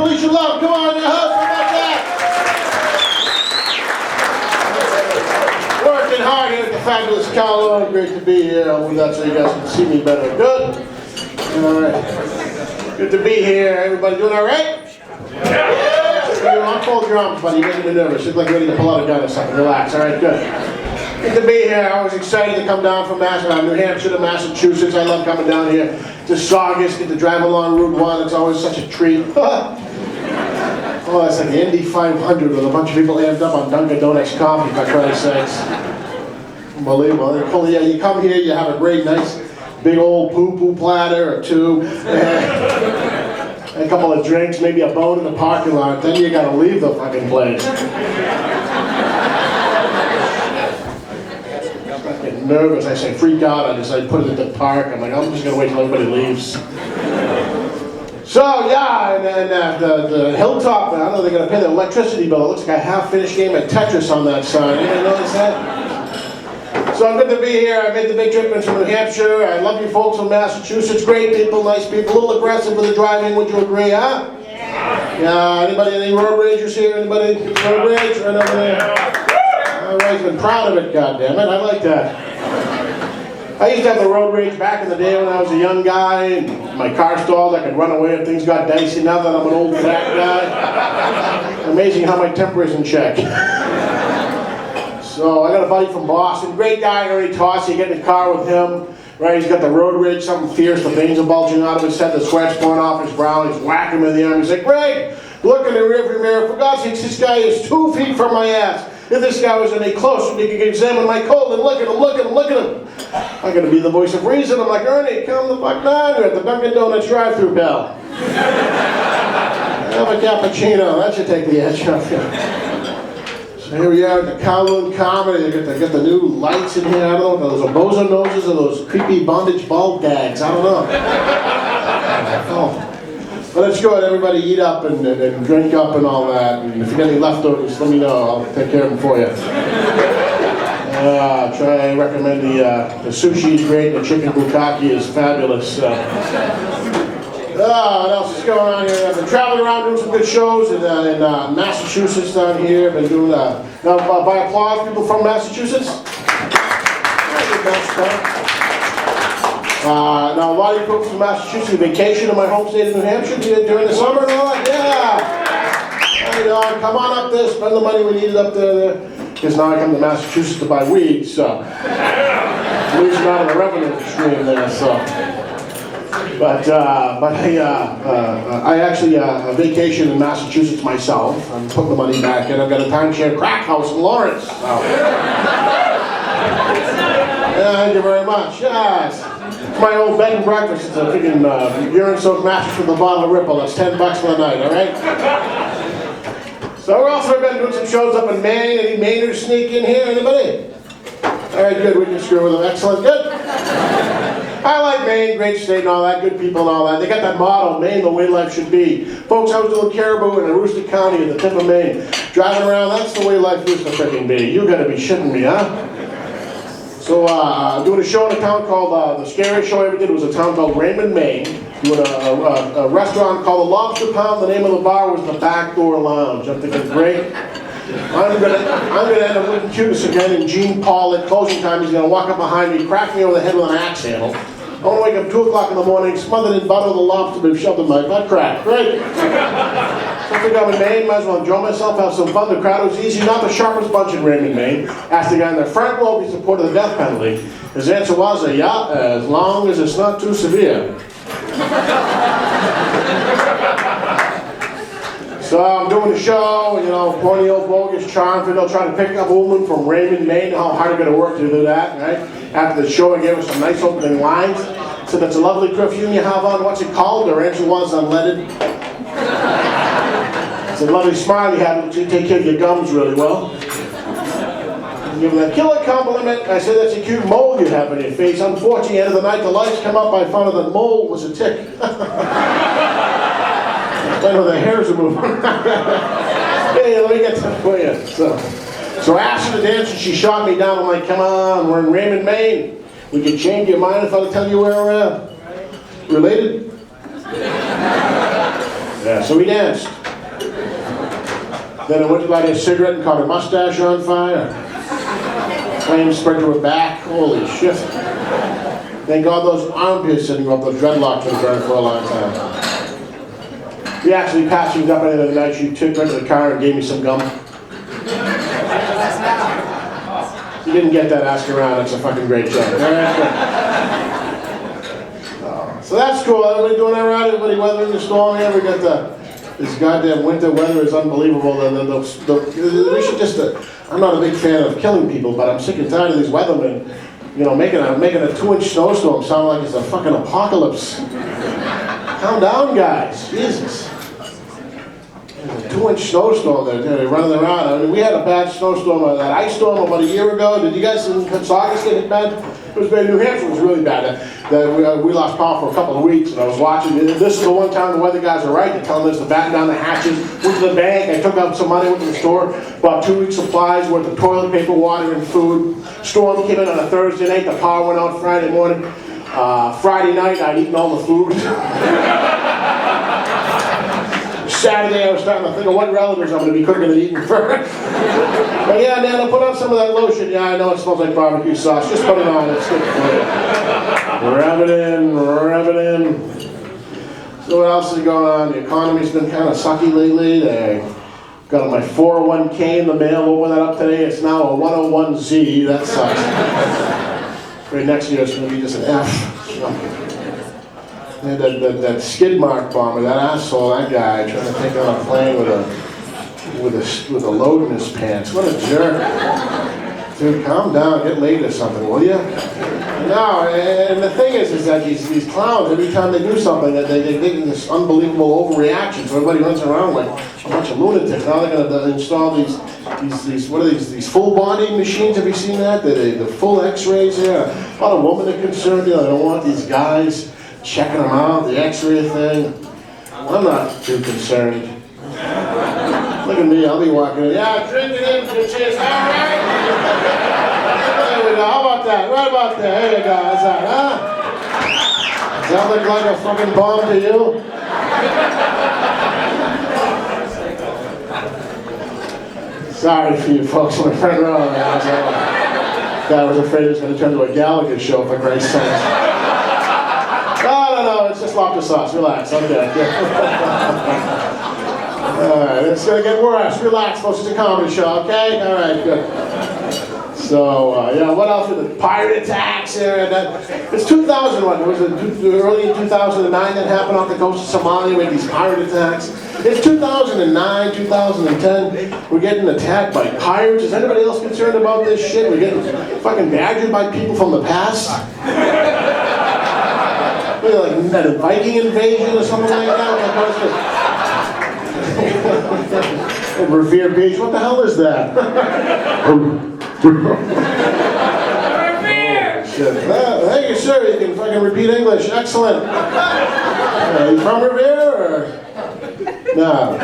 Alicia Love. Come on, your host. How about that? Working hard here at the fabulous Kowloon. Great to be here. I'll move that so you guys can see me better. Good? All right. Good to be here. Everybody doing all right? Yeah. I'll fold your arms, buddy. You're making me nervous. You look like you're ready to pull out a gun or something. Relax. All right, good. Good to be here. I was excited to come down from New Hampshire to Massachusetts. I love coming down here to Boggis, get to drive along Route 1. It's always such a treat. Oh, that's like the Indy 500 with a bunch of people amped up on Dunkin' Donuts coffee, for Christ's sakes. Unbelievable. Yeah, you come here, you have a great, nice, big old poo-poo platter or two, a couple of drinks, maybe a bone in the parking lot, then you gotta leave the fucking place. Nervous, I say freak out, I decide put it at the park. I'm like, I'm just gonna wait till everybody leaves. So yeah, and then the Hilltop, I don't know, they're gonna pay the electricity bill. It looks like a half-finished game of Tetris on that sign. Anybody notice that? So I'm good to be here. I made the big trip into New Hampshire. I love you folks from Massachusetts. Great people, nice people. A little aggressive with the driving, would you agree, huh? Yeah. Anybody, any road ragers here? Anybody road rage? Right over there. I've always been proud of it, goddammit. I like that. I used to have the road rage back in the day when I was a young guy, and my car stalled, I could run away if things got dicey. Now that I'm an old fat guy, amazing how my temper is in check. So I got a buddy from Boston, great guy, Ernie Toss. You get in the car with him, right? He's got the road rage, something fierce, the veins are bulging out of his head, the sweat's pouring off his brow, he's whacking him in the arm. He's like, Greg, look in the rearview mirror, for God's sakes, this guy is 2 feet from my ass. If this guy was any closer, he could examine my colon. Look at him, look at him, look at him. I'm going to be the voice of reason. I'm like, Ernie, calm the fuck down. You're at the Dunkin' Donuts drive-thru, pal. Have a cappuccino. That should take the edge off you. So here we are at the Kowloon Komedy. They got the new lights in here. I don't know if those are bozo noses or those creepy bondage ball gags. I don't know. Oh. But it's good. Everybody eat up and drink up and all that. And if you get any leftovers, let me know. I'll take care of them for you. I recommend the sushi is great. The chicken bukkake is fabulous. What else is going on here? I've been traveling around doing some good shows in Massachusetts down here. I've been doing now by applause, people from Massachusetts. Now, a lot of you folks from Massachusetts vacation in my home state of New Hampshire during the summer and all that. Yeah! You know, come on up there, spend the money we needed up there. Because now I come to Massachusetts to buy weed, so. Losing out on the revenue stream there, so. But I actually vacation in Massachusetts myself. I'm putting the money back in. I've got a timeshare crack house in Lawrence. So. Yeah, thank you very much. Yes. My old bed and breakfast. It's a freaking urine-soaked mattress with a bottle of Ripple. That's $10 for the night, all right? So we're also been doing some shows up in Maine. Any Mainers sneak in here? Anybody? All right, good. We can screw with them. Excellent. Good. I like Maine. Great state and all that. Good people and all that. They got that motto, Maine, the way life should be. Folks, I was doing Caribou in Aroostook County at the tip of Maine. Driving around, that's the way life used to freaking be. You got to be shitting me, huh? So doing a show in a town called, the scariest show I ever did was a town called Raymond, Maine. Doing a restaurant called the Lobster Pound. The name of the bar was the Backdoor Lounge. I'm thinking, great. I'm gonna end up looking cutest again in Gene Paul at closing time. He's gonna walk up behind me, crack me over the head with an axe handle. I want to wake up 2 o'clock in the morning, smothered in butter with a lobster beef shoved in my butt crack. Great. So I think I'm in Maine, might as well enjoy myself, have some fun. The crowd was easy, not the sharpest bunch in Raymond, Maine. Asked the guy in the front row if he supported the death penalty. His answer was yeah, as long as it's not too severe. So I'm doing the show, you know, pointy old Boggis charm, they'll try to pick up a woman from Raymond, Maine, how hard it's going to work to do that, right? After the show, I gave her some nice opening lines. Said, that's a lovely perfume you have on, what's it called? Her answer was unleaded. It's a lovely smile you have, you take care of your gums really well. Give her that killer compliment. I said, that's a cute mole you have on your face. Unfortunately, end of the night, the lights come up, I found out the mole was a tick. I know the hairs are moving. Hey, let me get that for you. So after the dance, she shot me down. I'm like, come on, we're in Raymond, Maine. We can change your mind if I tell you we're related. Yeah, so we danced. Then I went to light a cigarette and caught her mustache on fire. Flames spread to her back. Holy shit. Thank God those armpits didn't go up. Those dreadlocks would burn for a long time. We actually patched things up at the end of the night. She took me to the car and gave me some gum. You didn't get that, ask around. It's a fucking great show. So that's cool. Everybody doing all right? Everybody weathering the storm here? We got this goddamn winter weather is unbelievable. We should just. I'm not a big fan of killing people, but I'm sick and tired of these weathermen. You know, making a 2-inch snowstorm sound like it's a fucking apocalypse. Calm down, guys. Jesus. There's a 2-inch snowstorm they're running around. I mean, we had a bad snowstorm, that ice storm about a year ago. Did you guys in Boggis get it bad? It was bad. New Hampshire was really bad. We lost power for a couple of weeks, and I was watching. This is the one time the weather guys are right. They're telling us to batten down the hatches. Went to the bank. I took out some money. Went to the store. Bought 2 weeks' supplies worth of toilet paper, water, and food. Storm came in on a Thursday night. The power went out Friday morning. Friday night, I'd eaten all the food. Saturday, I was starting to think of what relatives I'm going to be cooking and eating first. But yeah, Nana, put on some of that lotion. Yeah, I know it smells like barbecue sauce. Just put it on. It's good for you. Rub it in, rub it in. So what else is going on? The economy's been kind of sucky lately. They got my 401k in the mail. Open that up today. It's now a 101Z. That sucks. Right next year, it's going to be just an F. And that skid mark bomber, that asshole, that guy trying to take on a plane with a load in his pants. What a jerk. Dude, calm down, get laid or something, will you? No, and the thing is that these clowns, every time they do something, they get this unbelievable overreaction, so everybody runs around like a bunch of lunatics. Now they're going to install these what are these full body machines? Have you seen that? The full x-rays there. A lot of women are concerned, you know, they don't want these guys checking them out, the x-ray thing. I'm not too concerned. Look at me, I'll be walking in. Yeah, drink it in, bitches. All right. There we go. How about that? Right about there. There you go. How's that, huh? Does that look like a fucking bomb to you? Sorry for you folks in the front row. Guy was afraid it was going to turn into a Gallagher show, for Christ's sake. No, it's just lobster sauce. Relax. Okay. All right, it's going to get worse. Relax, folks. It's a comedy show, okay? All right, good. So, yeah, what else? The pirate attacks here. It's 2001. Was it early in 2009 that happened off the coast of Somalia with these pirate attacks? It's 2009, 2010. We're getting attacked by pirates. Is anybody else concerned about this shit? We're getting fucking badgered by people from the past? Like a Viking invasion or something like that? Revere Beach, what the hell is that? Revere! Thank you, sir. You can fucking repeat English. Excellent. You from Revere or? No.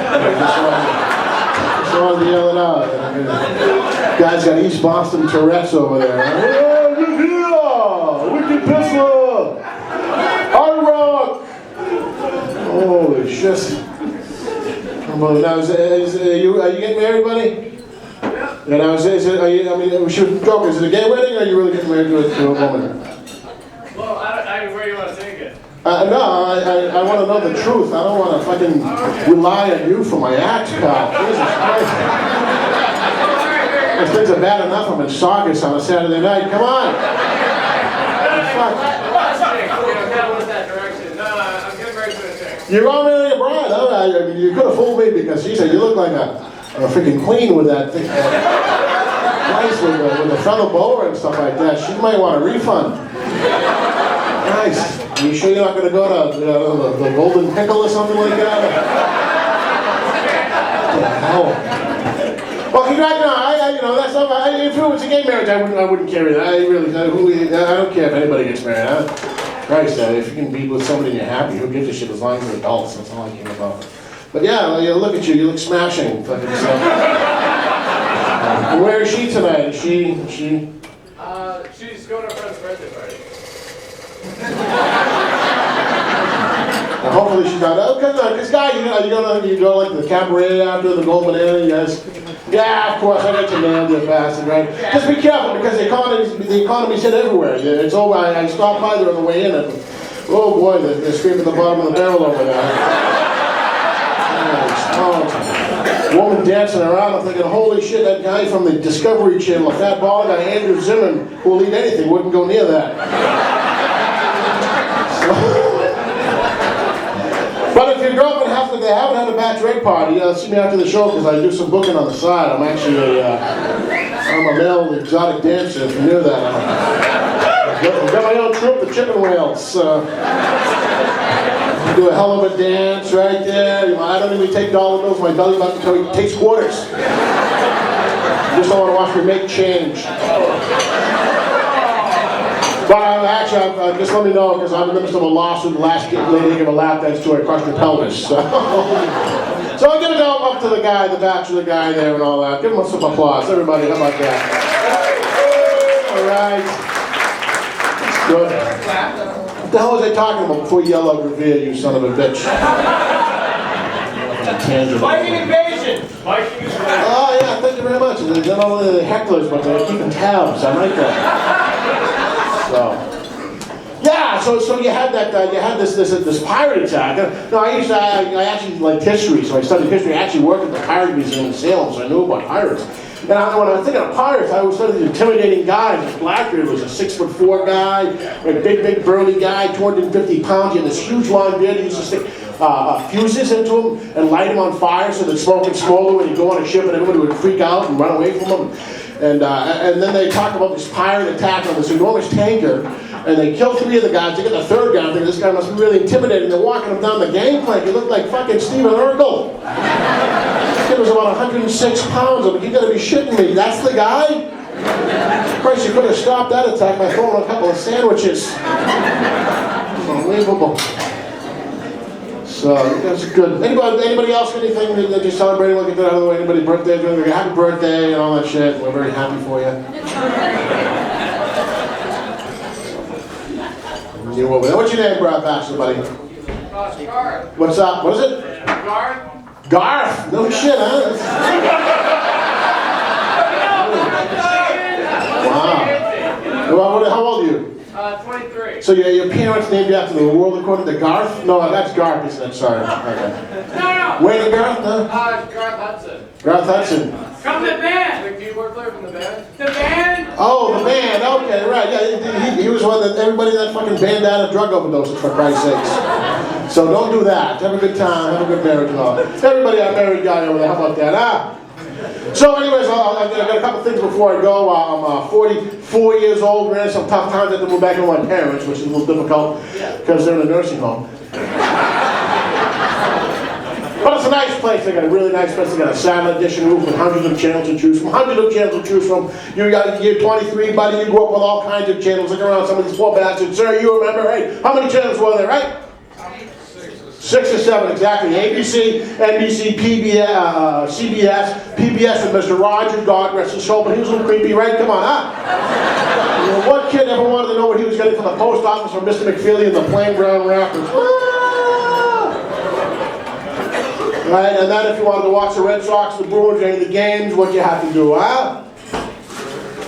Just wanted to yell it out. Guy's got East Boston Tourette's over there. Oh, Revere! Wicked pistol! Hard rock! Holy shit. Now, are you getting married, buddy? Yeah. Now, we should joke, is it a gay wedding or are you really getting married to a woman? Well, where do you want to take it? No, I want to know the truth. I don't want to fucking rely on you for my act, pal. Jesus Christ. Those things are bad enough. I'm in Saugus on a Saturday night. Come on. Fuck. You're all marrying a bride, huh? I mean, you could have fooled me because she said you look like a freaking queen with that thing. Nice with a fellow bower and stuff like that. She might want a refund. Nice. Are you sure you're not going to go to the Golden Pickle or something like that? What the hell? Well, congratulations. That's not. If it was a gay marriage, I wouldn't care either. I don't care if anybody gets married. Christ, if you can be with somebody and you're happy, who gives a shit as long as they're adults? That's all I care about. But yeah, look at you. You look smashing. Fucking stuff. Where is she tonight? Is she? She's going to her friend's birthday party. Hopefully hopefully she's not. Because guys, you go like the cabaret after the Golden Banana, you guys. Yeah, of course, I got you nailed, you bastard, right? Just be careful because the economy's hit everywhere. It's over. I stopped by there on the way in. And, oh boy, they're scraping the bottom of the barrel over there. Oh, woman dancing around. I'm thinking, holy shit, that guy from the Discovery Channel, a fat bald guy, Andrew Zimmern, who will eat anything, wouldn't go near that. But if your girlfriend they haven't had a bachelorette party, see me after the show because I do some booking on the side. I'm actually I'm a male exotic dancer, if you knew that. I've got my own troupe, the Chipping Whales. Do a hell of a dance right there. I don't even take dollar bills. My belly button takes quarters. Just don't want to watch me make change. But actually, just let me know because I'm in the midst of a lawsuit. The last lady to give a lap dance to her crushed her pelvis. So I'll give it up to the guy, the bachelor guy there and all that. Give him some applause, everybody. How about that? All right. Good. What the hell was I talking about before you yell out Revere, you son of a bitch? Viking invasion! Viking invasion! Oh yeah, thank you very much. They're not only the hecklers, but they're keeping tabs. I like that. So, yeah. So you had that. You had this pirate attack. No, I actually liked history, so I studied history. I actually worked at the Pirate Museum in Salem, so I knew about pirates. And when I was thinking of pirates, I always thought of these intimidating guys. Blackbeard was a 6'4" guy, a big burly guy, 250 pounds. He had this huge long beard. He used to stick fuses into him and light him on fire so that smoke would smolder when he'd go on a ship and everybody would freak out and run away from him. And then they talk about this pirate attack on this enormous tanker, and they kill 3 of the guys. They get the 3rd guy. I think this guy must be really intimidating. They're walking him down the gangplank. He looked like fucking Stephen Urkel. This kid was about 106 pounds. I'm like, you gotta be shitting me. That's the guy? Christ, you could have stopped that attack by throwing a couple of sandwiches. Unbelievable. So that's good. Anybody else anything that you're celebrating? We'll get that out of the way. Anybody's birthday? Happy birthday and all that shit. We're very happy for you. What's your name, Brad Baxter, buddy? Garth. What's up? What is it? Garth. Garth. No shit, huh? Wow. How old are you? 23. So your parents named you after the world according to Garth? No, that's Garth, isn't it? Sorry. Okay. No. Where the Garth? Garth Hudson. Garth Hudson. From the band. The keyboard player from the band. The band. Oh, the band. Okay, right. Yeah, he was one that everybody in that fucking band died of drug overdoses, for Christ's sakes. So don't do that. Have a good time. Have a good marriage and all. Everybody, a married guy over there. How about that? So anyways, I've got a couple things before I go. I'm 44 years old. Ran some tough times. I had to move back in with my parents, which is a little difficult because they're in a nursing home. But it's a nice place. They got a really nice place. They got a satellite edition roof with hundreds of channels to choose from. You're 23, buddy. You grew up with all kinds of channels. Look around some of these poor bastards. Sir, you remember? Hey, how many channels were there, right? 6 or 7, exactly. ABC, NBC, PBS, CBS, PBS with Mr. Rogers, God rest his soul, but he was a little creepy, right? Come on, huh? You know, what kid ever wanted to know what he was getting from the post office from Mr. McFeely and the plain brown wrappers? Right, and then if you wanted to watch the Red Sox, the Bruins, any of the games, what you have to do, huh?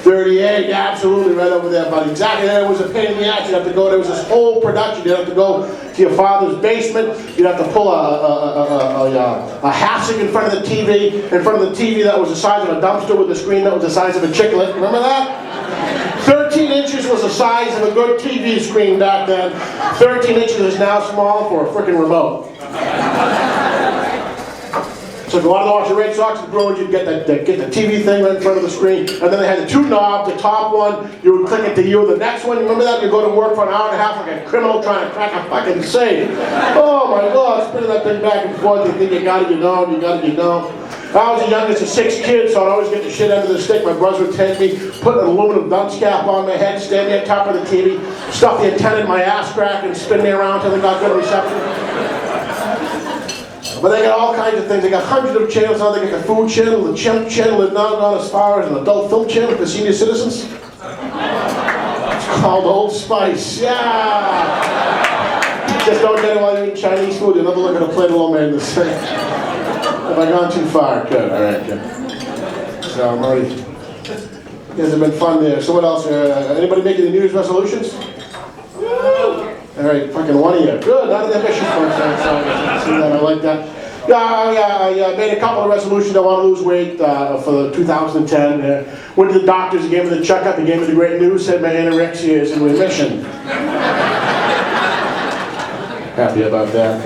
38, yeah, absolutely, right over there, buddy. Exactly, there was a pain in the ass. You'd have to go, there was this whole production. You'd have to go to your father's basement. You'd have to pull a hassock in front of the TV. In front of the TV that was the size of a dumpster with a screen that was the size of a chiclet. Remember that? 13 inches was the size of a good TV screen back then. 13 inches is now small for a freaking remote. So if you wanted to watch the Red Sox and the Bruins, you'd get the TV thing right in front of the screen. And then they had the 2 knobs. The top one, you would click it to you. The next one, remember that? You go to work for an hour and a half like a criminal trying to crack a fucking safe. Oh my God, spinning that thing back and forth. You think you got it, you don't. You got it, you don't. I was the youngest of 6 kids, so I'd always get the shit end of the stick. My brothers would take me, put an aluminum dunce cap on my head, stand there on top of the TV, stuff the antenna in my ass crack, and spin me around until they got good reception. But they got all kinds of things. They got hundreds of channels now. They got the food channel, the chimp channel, and now gone as far as an adult film channel for senior citizens. It's called Old Spice. Yeah. Just don't get it while you're eating Chinese food. You'll never look at a plate of lo mein in the sink. Have I gone too far? Good. All right, good. So I'm already. You guys have been fun there. So what else? Anybody making the New Year's resolutions? All right, fucking one of you. Good. Not an ambitious one. See that? I like that. Yeah, I made a couple of resolutions. I want to lose weight for the 2010. Went to the doctors, he gave me the checkup, he gave me the great news, said my anorexia is in remission. Happy about that.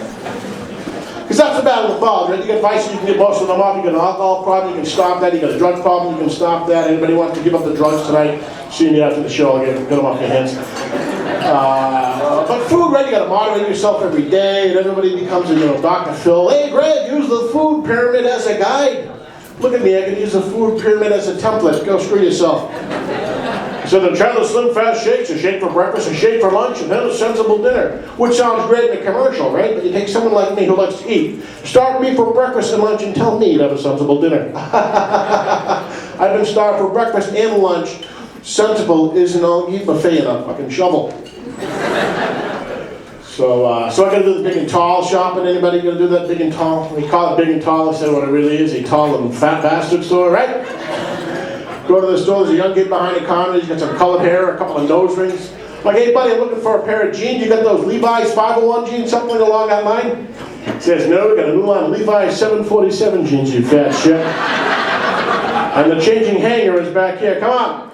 Because that's the battle of balls, right? You get vices, you can get most of them off. You got an alcohol problem, you can stop that. You got a drug problem, you can stop that. Anybody wants to give up the drugs tonight? See me after the show, I'll get them off your hands. But food, right? You got to moderate yourself every day, and everybody becomes a Dr. Phil. Hey, Greg, use the food pyramid as a guide. Look at me, I can use the food pyramid as a template. Go screw yourself. So then try the slim fast shakes, a shake for breakfast, a shake for lunch, and then a sensible dinner. Which sounds great in a commercial, right? But you take someone like me who likes to eat. Starve me for breakfast and lunch and tell me to have a sensible dinner. I've been starved for breakfast and lunch. Sensible isn't all eat buffet in a fucking shovel. So I gotta do the big and tall shopping. Anybody gonna do that big and tall? We call it big and tall instead of what it really is, a tall and fat bastard store, right? Go to the store, there's a young kid behind the counter, he's got some colored hair, a couple of nose rings. Like, hey buddy, I'm looking for a pair of jeans. You got those Levi's 501 jeans, something along that line? He says, no, we got a new line of Levi's 747 jeans, you fat shit. And the changing hanger is back here, come on.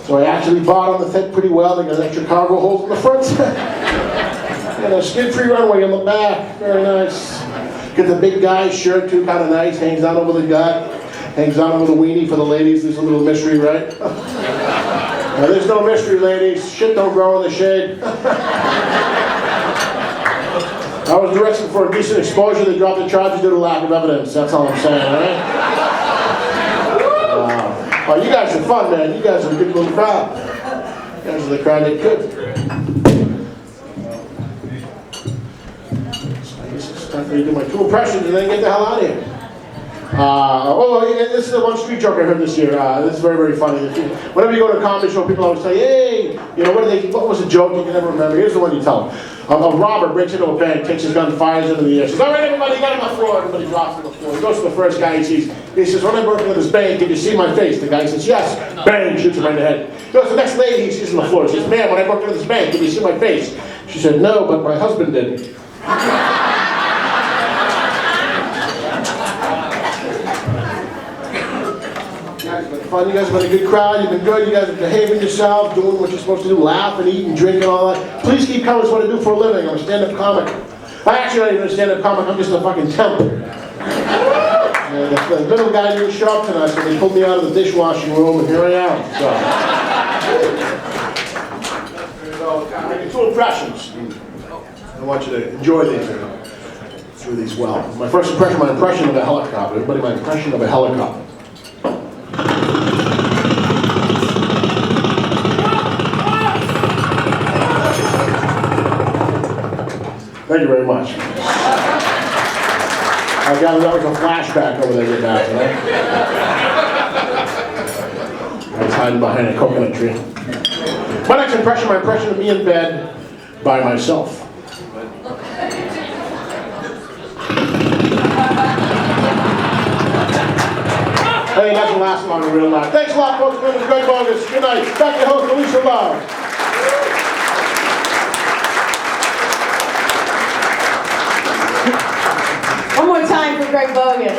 So I actually bought on the fit pretty well. They got extra cargo holes in the front. And a skid-free runway in the back. Very nice. Get the big guy's shirt too, kind of nice. Hangs down over the gut. Hangs down over the weenie for the ladies. There's a little mystery, right? Now, there's no mystery, ladies. Shit don't grow in the shade. I was arrested for indecent exposure. They dropped the charges due to lack of evidence. That's all I'm saying, all right? Oh, you guys are fun, man. You guys are a good little crowd. You guys are the crowd that good. So I guess it's time for me to do my two impressions and then get the hell out of here. This is the one street joke I heard this year. This is very, very funny. Whenever you go to a comedy show, people always say, hey, what was a joke you can never remember? Here's the one you tell them. A robber breaks into a bank, takes his gun, fires into the air. Says, all right, everybody, get on the floor. Everybody drops on the floor. He goes to the first guy he sees. He says, when I broke into this bank, did you see my face? The guy says, yes. Bang, shoots him right in the head. He goes to the next lady he sees on the floor. He says, ma'am, when I broke into this bank, did you see my face? She said, no, but my husband did. Fun. You guys have been a good crowd. You've been good. You guys are behaving yourselves, doing what you're supposed to do, laugh and eat and drink and all that. Please keep coming. It's what I do for a living. I'm a stand-up comic. I'm actually not even a stand-up comic. I'm just a fucking temp. The little guy didn't show up tonight, so they pulled me out of the dishwashing room, and here I am. So, I'm making two impressions. I want you to enjoy these. Do these well. My first impression, my impression of a helicopter. Everybody, my impression of a helicopter. Thank you very much. I got that was a flashback over there, back, right? I was hiding behind a coconut tree. My next impression, my impression of me in bed by myself. Hey, that doesn't last long in real life. Thanks a lot, folks. My name is Greg Boggis. Good night. Back to your host, Alicia Love. One more time for Greg Boggis.